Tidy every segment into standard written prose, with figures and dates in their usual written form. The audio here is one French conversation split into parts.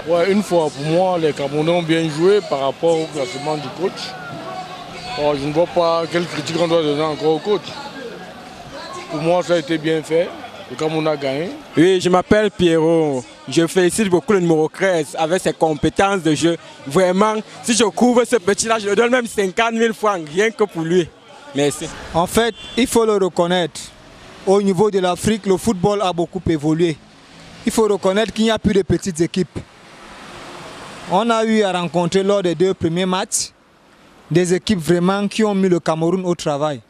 Ouais, une fois, pour moi, les Camerounais ont bien joué par rapport au classement du coach. Alors, je ne vois pas quelle critique on doit donner encore au coach. Pour moi, ça a été bien fait. Le Cameroun a gagné. Oui, je m'appelle Pierrot. Je félicite beaucoup le numéro 13 avec ses compétences de jeu. Vraiment, si je couvre ce petit-là, je lui donne même 50 000 francs, rien que pour lui. Merci. En fait, il faut le reconnaître. Au niveau de l'Afrique, le football a beaucoup évolué. Il faut reconnaître qu'il n'y a plus de petites équipes. On a eu à rencontrer lors des 2 premiers matchs des équipes vraiment qui ont mis le Cameroun au travail.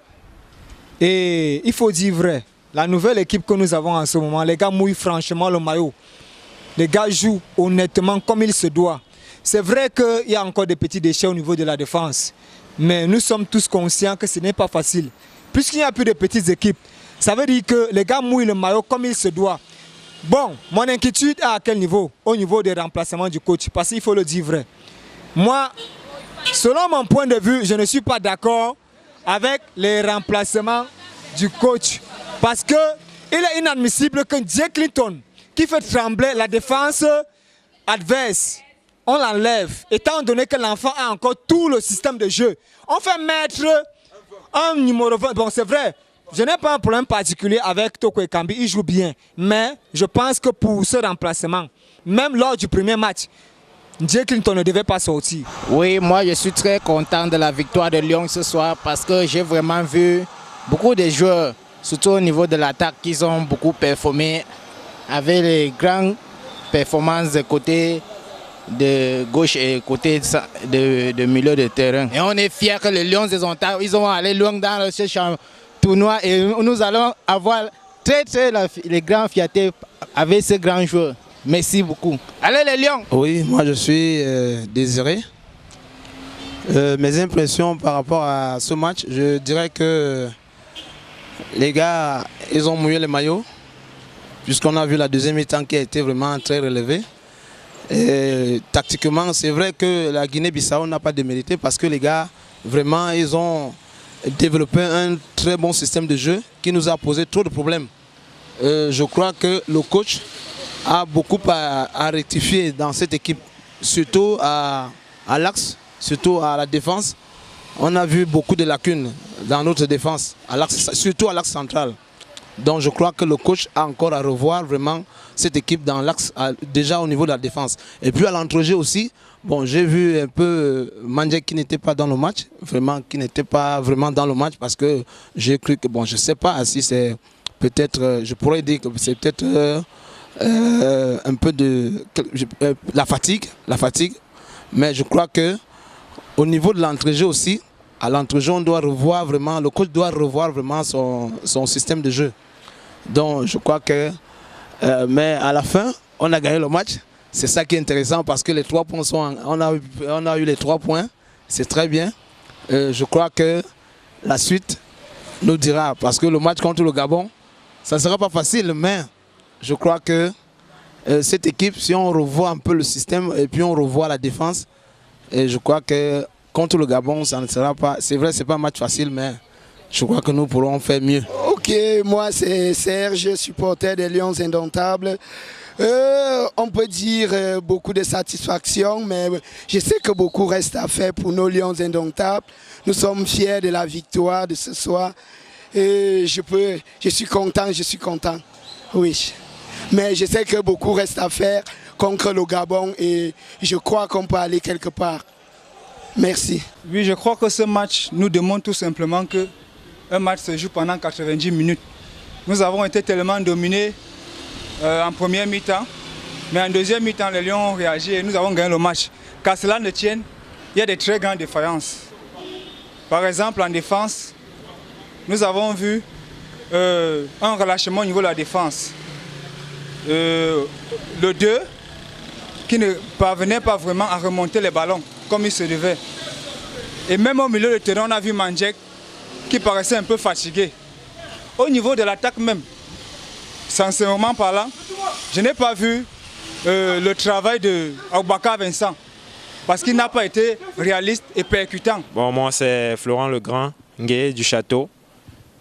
Et il faut dire vrai, la nouvelle équipe que nous avons en ce moment, les gars mouillent franchement le maillot. Les gars jouent honnêtement comme il se doit. C'est vrai qu'il y a encore des petits déchets au niveau de la défense. Mais nous sommes tous conscients que ce n'est pas facile. Puisqu'il n'y a plus de petites équipes, ça veut dire que les gars mouillent le maillot comme il se doit. Bon, mon inquiétude est à quel niveau? Au niveau des remplacements du coach, parce qu'il faut le dire vrai. Moi, selon mon point de vue, je ne suis pas d'accord avec les remplacements du coach. Parce qu'il est inadmissible que Jay Clinton, qui fait trembler la défense adverse, on l'enlève, étant donné que l'enfant a encore tout le système de jeu. On fait mettre un numéro 20. Bon, c'est vrai, je n'ai pas un problème particulier avec Toko Ekambi, il joue bien. Mais je pense que pour ce remplacement, même lors du premier match, Jay Clinton ne devait pas sortir. Oui, moi je suis très content de la victoire de Lyon ce soir parce que j'ai vraiment vu beaucoup de joueurs, surtout au niveau de l'attaque, qui ont beaucoup performé avec les grandes performances de côté de gauche et côté de milieu de terrain. Et on est fiers que les Lions ils ont allé loin dans ce tournoi et nous allons avoir très les grands fiertés avec ces grands joueurs. Merci beaucoup. Allez les Lions! Oui, moi je suis Désiré. Mes impressions par rapport à ce match, je dirais que les gars, ils ont mouillé les maillots, puisqu'on a vu la deuxième mi-temps qui a été vraiment très relevée. Et tactiquement, c'est vrai que la Guinée-Bissau n'a pas démérité parce que les gars, vraiment, ils ont développé un très bon système de jeu qui nous a posé trop de problèmes. Je crois que le coach a beaucoup à rectifier dans cette équipe, surtout à l'axe, surtout à la défense. On a vu beaucoup de lacunes dans notre défense, surtout à l'axe central. Donc je crois que le coach a encore à revoir vraiment cette équipe dans l'axe, déjà au niveau de la défense. Et puis à l'entrejeu aussi, bon, j'ai vu un peu Mandjek qui n'était pas dans le match, vraiment qui n'était pas vraiment dans le match parce que j'ai cru que, bon, je ne sais pas si c'est peut-être, je pourrais dire que c'est peut-être un peu de la fatigue, mais je crois que au niveau de l'entrejeu aussi, à l'entrejeu on doit revoir vraiment, le coach doit revoir vraiment son système de jeu. Donc je crois que, mais à la fin, on a gagné le match. C'est ça qui est intéressant parce que les 3 points on a eu les 3 points, c'est très bien. Je crois que la suite nous dira, parce que le match contre le Gabon, ça ne sera pas facile, mais je crois que cette équipe, si on revoit un peu le système et puis on revoit la défense, et je crois que contre le Gabon, ça ne sera pas, c'est vrai, ce n'est pas un match facile, mais je crois que nous pourrons faire mieux. Ok, moi c'est Serge, supporter des Lions Indomptables. On peut dire beaucoup de satisfaction, mais je sais que beaucoup reste à faire pour nos Lions Indomptables. Nous sommes fiers de la victoire de ce soir. Et je suis content, oui. Mais je sais que beaucoup reste à faire contre le Gabon et je crois qu'on peut aller quelque part. Merci. Oui, je crois que ce match nous démontre tout simplement qu'un match se joue pendant 90 minutes. Nous avons été tellement dominés en première mi-temps, mais en deuxième mi-temps, les Lions ont réagi et nous avons gagné le match. Qu'à cela ne tienne, il y a des très grandes défaillances. Par exemple, en défense, nous avons vu un relâchement au niveau de la défense. Le 2 qui ne parvenait pas vraiment à remonter les ballons comme il se devait. Et même au milieu de terrain, on a vu Mandjek qui paraissait un peu fatigué. Au niveau de l'attaque même, sincèrement parlant, je n'ai pas vu le travail de Aboubakar Vincent parce qu'il n'a pas été réaliste et percutant. Bon, moi c'est Florent Legrand, Ngué du Château.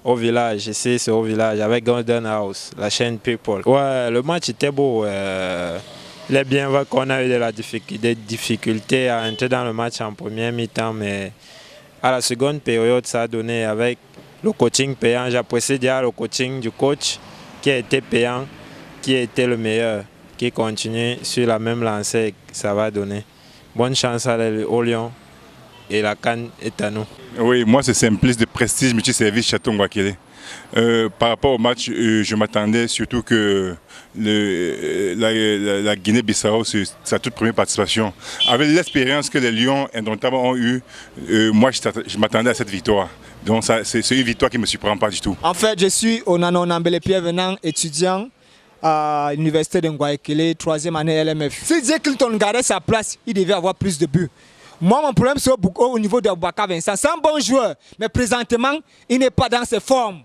au village, ici c'est au village, avec Golden House, la chaîne People. Ouais, le match était beau. Il est bien vrai qu'on a eu des difficultés à entrer dans le match en première mi-temps, mais à la seconde période, ça a donné avec le coaching payant. J'apprécie déjà le coaching du coach qui a été payant, qui a été le meilleur, qui continue sur la même lancée, ça va donner. Bonne chance aux Lions et la CAN est à nous. Oui, moi c'est Simplice de Prestige Multiservice Château-Nguakélé. Par rapport au match, je m'attendais surtout que la Guinée-Bissau, c'est sa toute première participation. Avec l'expérience que les Lions indomptables ont eue, moi je m'attendais à cette victoire. Donc c'est une victoire qui ne me surprend pas du tout. En fait, je suis Onano Nambele-Pierre Venant, étudiant à l'université de Nguakélé, 3e année LMF. Si Jay Clinton gardait sa place, il devait avoir plus de buts. Moi, mon problème, c'est au niveau de Aboubakar Vincent. C'est un bon joueur, mais présentement, il n'est pas dans ses formes.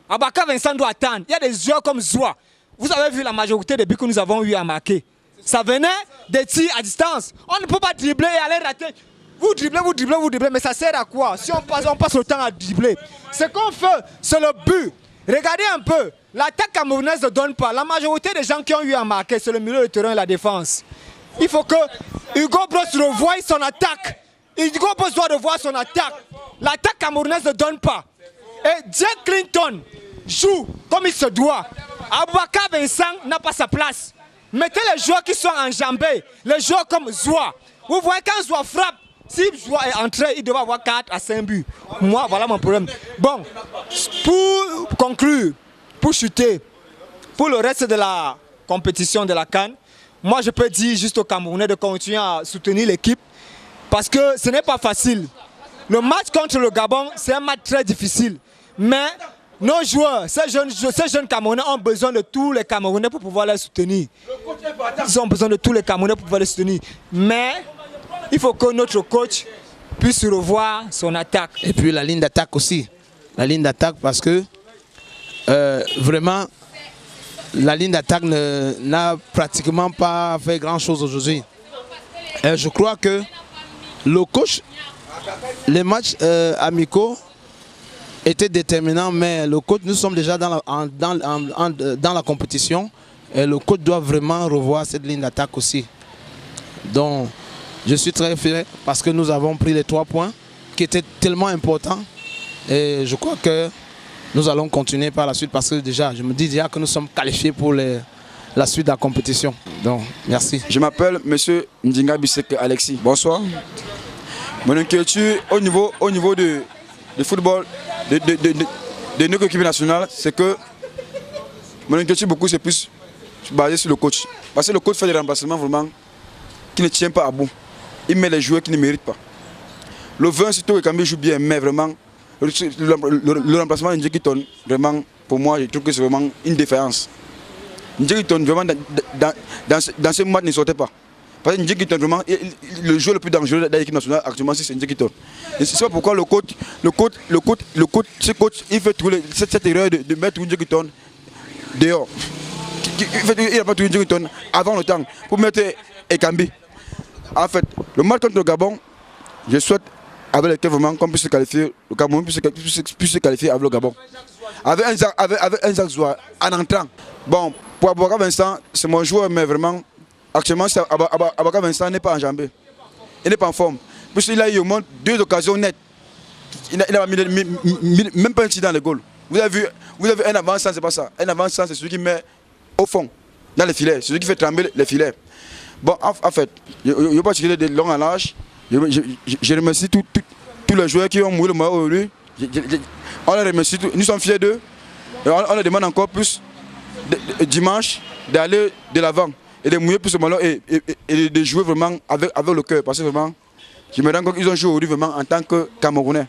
Aboubakar Vincent doit attendre. Il y a des joueurs comme Zoua. Vous avez vu la majorité des buts que nous avons eu à marquer. Ça venait des tirs à distance. On ne peut pas dribbler et aller rater. Vous dribblez, mais ça sert à quoi? Si on passe le temps à dribbler. Ce qu'on fait, c'est le but. Regardez un peu. L'attaque camerounaise ne donne pas. La majorité des gens qui ont eu à marquer, c'est le milieu de terrain et la défense. Il faut que Hugo Bross revoie son attaque. Hugo Bross doit revoir son attaque. L'attaque camerounaise ne donne pas. Et Jay Clinton joue comme il se doit. Aboubakar Vincent n'a pas sa place. Mettez les joueurs qui sont enjambés. Les joueurs comme Zoua. Vous voyez quand Zoua frappe, si Zoua est entré, il doit avoir 4 à 5 buts. Moi, voilà mon problème. Bon, pour conclure, pour chuter, pour le reste de la compétition de la CAN, moi je peux dire juste aux Camerounais de continuer à soutenir l'équipe parce que ce n'est pas facile. Le match contre le Gabon, c'est un match très difficile. Mais nos joueurs, ces jeunes Camerounais ont besoin de tous les Camerounais pour pouvoir les soutenir. Ils ont besoin de tous les Camerounais pour pouvoir les soutenir. Mais il faut que notre coach puisse revoir son attaque. Et puis la ligne d'attaque aussi. La ligne d'attaque parce que vraiment, la ligne d'attaque n'a pratiquement pas fait grand-chose aujourd'hui. Je crois que le coach, les matchs amicaux étaient déterminants, mais le coach, nous sommes déjà dans la compétition et le coach doit vraiment revoir cette ligne d'attaque aussi. Donc, je suis très fier parce que nous avons pris les 3 points qui étaient tellement importants et je crois que nous allons continuer par la suite parce que déjà, je me dis déjà que nous sommes qualifiés pour la suite de la compétition. Donc, merci. Je m'appelle M. Ndinga Bissek Alexis. Bonsoir. Mon inquiétude au niveau du football de notre équipe nationale, c'est que mon inquiétude beaucoup c'est plus basé sur le coach. Parce que le coach fait des remplacements vraiment qui ne tiennent pas à bout. Il met les joueurs qui ne méritent pas. Le 20, surtout quand il joue bien, mais vraiment, le remplacement de Ndjekiton, vraiment, pour moi, je trouve que c'est vraiment une défaillance. Ndjekiton, vraiment, dans ce match, ne sortait pas. Parce que Ndjekiton, vraiment, le joueur le plus dangereux de l'équipe nationale actuellement, c'est Ndjekiton. Et c'est pourquoi le coach, il fait cette erreur de mettre Ndjekiton dehors. Il n'a pas trouvé Ndjekiton avant le temps pour mettre Ekambi. En fait, le match contre le Gabon, je souhaite avec lequel vraiment qu'on puisse se qualifier, le Cameroun puisse se qualifier avec le Gabon. Avec un Zak Zoua en entrant. Bon, pour Aboubakar Vincent, c'est mon joueur, mais vraiment, actuellement, Aboubakar Vincent n'est pas enjambé. Il n'est pas en forme. Puisqu'il a eu au moins 2 occasions nettes. Il n'a même pas un tir dans le goal. Vous avez vu un avant-centre, c'est pas ça. Un avant-centre, c'est celui qui met au fond, dans les filets, celui qui fait trembler les filets. Bon, en fait, je ne vais pas tirer de long en large. Je remercie tous les joueurs qui ont mouillé le maillot aujourd'hui. On les remercie tous. Nous sommes fiers d'eux. On leur demande encore plus dimanche d'aller de l'avant et de mouiller plus le maillot et de jouer vraiment avec le cœur. Parce que vraiment, je me rends compte qu'ils ont joué aujourd'hui vraiment en tant que Camerounais.